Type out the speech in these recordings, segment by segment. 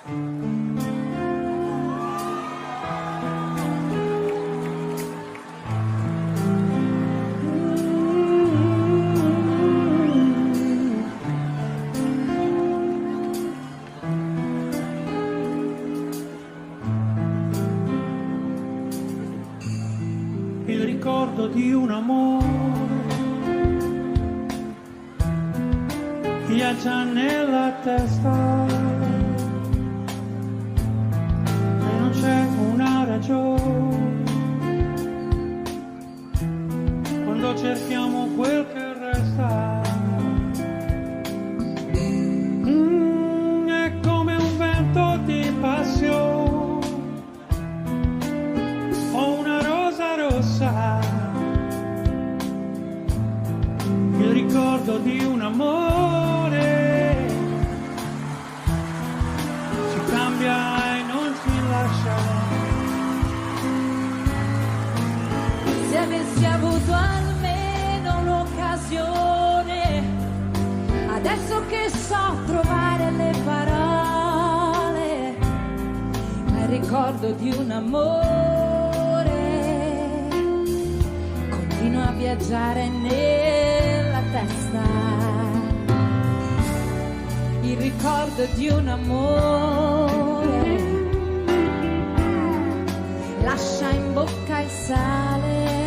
Il ricordo di un amore viaggia nella testa e non c'è una ragione quando cerchiamo quel che resta. È come un vento di passione o una rosa rossa, il ricordo di un amore si cambia e non si lascia. Se avessi avuto almeno l'occasione, adesso che so trovare le parole, ma il ricordo di un amore continua a viaggiare nella testa. Il ricordo di un amore lascia in bocca il sale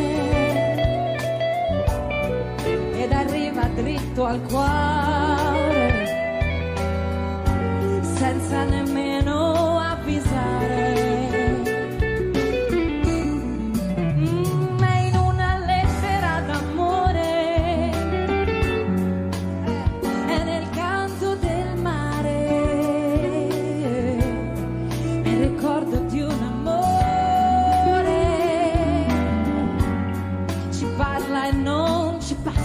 ed arriva dritto al cuore senza nemmeno avvisare. È in una lettera d'amore, è nel canto del mare, è il ricordo di un amore, ci parla e non ci passa.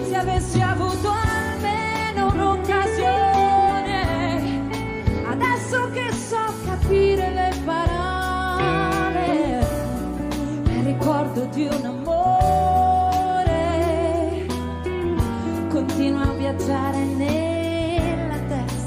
Se avessi avuto almeno un'occasione, adesso che so capire le parole, è il ricordo di un amore, continua a viaggiare nella testa.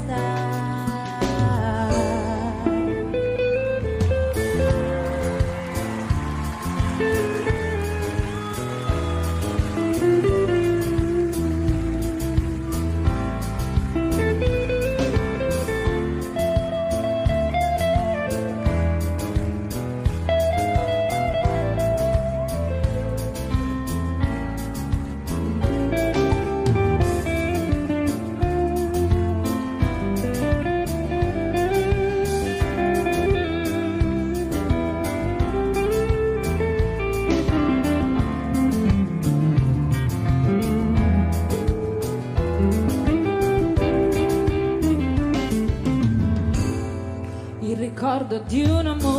Il ricordo di un amore